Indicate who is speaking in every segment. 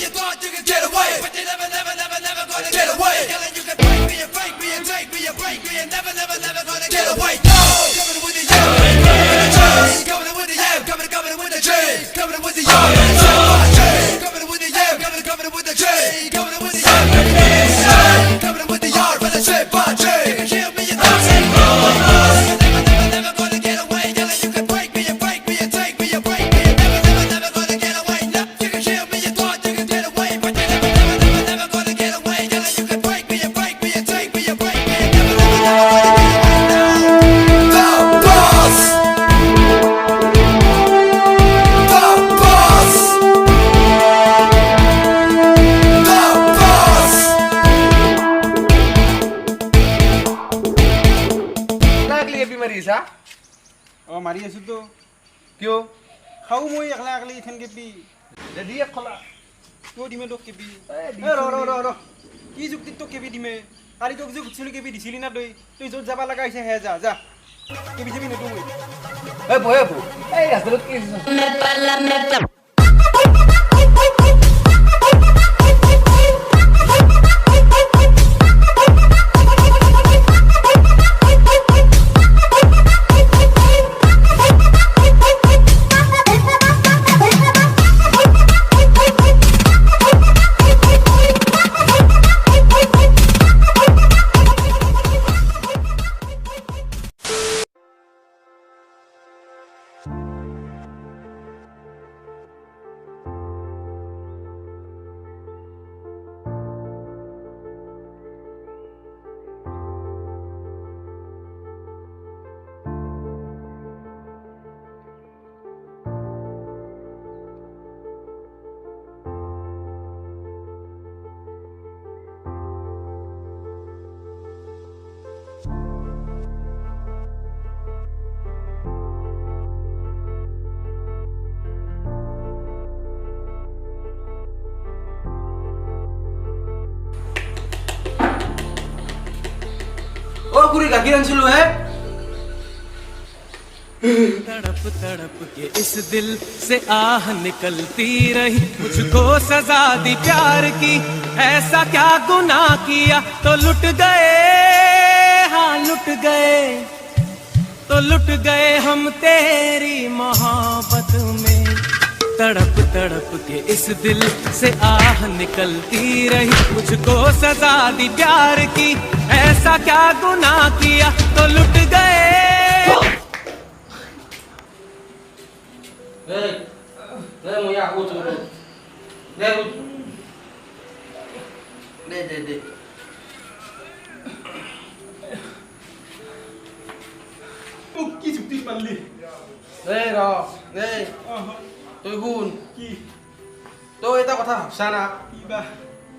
Speaker 1: you thought you could get away, but you never gonna get away. Yelling you can break me and take me and break me and never gonna get away. No, coming with the yam, coming with the yam, coming with the J, coming with the yam, coming with the yam, coming with the J, coming with the yam, coming with the yard, but I say bye J. You can kill me, you thought you never gonna get away. Yelling you can break me and take me and break me and never gonna get away. No, you can kill me, you thought you could get away, but you never gonna get away. Yelling you can break me and take me and break me and never gonna get away.
Speaker 2: Oh, Maria sudah.
Speaker 3: क्यों
Speaker 2: Kau mau yang lagi kan kepi?
Speaker 3: jadi ya kalau
Speaker 2: Tuh di mana dok kepi?
Speaker 3: di
Speaker 2: Ro. Ki juk tiktok kepi di mana? Kali juk sulu kepi di sini nadoi. Tuh jod jaba laga isya hai ja. Kepi nih tuh.
Speaker 3: bu ya terus ini पूरी गाखिर आनছিলো है
Speaker 4: तड़प तड़प के इस दिल से आह निकलती रही मुझको सजा दी प्यार की ऐसा क्या गुनाह किया तो लुट गए हम तेरी मोहब्बत में तड़प तड़प के इस दिल से आह निकलती रही मुझको सजा दी प्यार की ऐसा क्या गुनाह किया तो लुट गए
Speaker 3: मुझे aku turun deh
Speaker 2: Ki juk tik palli.
Speaker 3: ro তুই শুন
Speaker 2: Ki
Speaker 3: তই এটা কথা ভাবছা না
Speaker 2: Iba.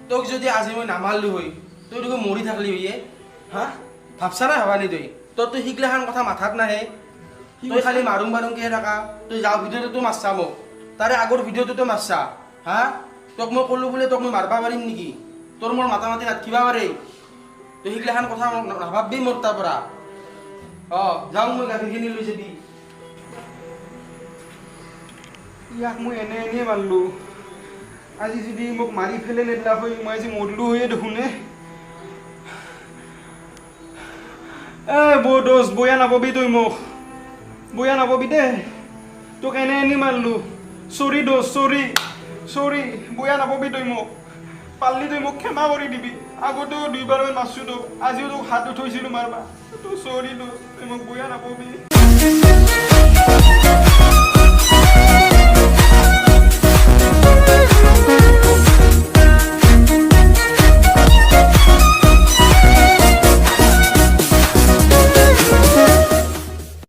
Speaker 3: তোক যদি আজি মই নামাৰলো হৈ তই দেখোন মৰি থাকলি হইয়ে হা ভাবছা না ভাবানি তুই শিকলাখান কথা মাথাত নাহে তুই খালি মাৰুং কে থাকা তুই যাও ভিডিঅ'টো মাৰছা মোক তাৰে আগৰ ভিডিঅ'টো মাৰছা হা তোক মই ক'লো বোলে তোক মই মাৰবা পাৰিম নেকি তোৰ মোৰ মাথা মাতি নাথকিবা পাৰে তুই শিকলাখান কথা নাভাববি মোৰ তাৰ পৰা যাওঁ মই গাখীৰখিনি লৈ যাবি
Speaker 2: ইয়াক মই এনে মাৰলো আজি যদি মোক মাৰি ফেলে নেদলা হৈ মই আজি মৰলো হৈয়ে দেখোনে দোষ বয়া নাপাবি তই মোক বয়া নাপাবি দে তোক এনে মাৰলো চৰি দোষ চৰি বয়া নাপাবি তই মোক পাল্লি তই মোক ক্ষমা কৰি দিবি আগতেও দুইবাৰ মাৰছো তোক আজিও তোক হাত উঠাইছিলো মাৰবা তোৰ চৰি দোষ তই মোক বয়া নাপাবি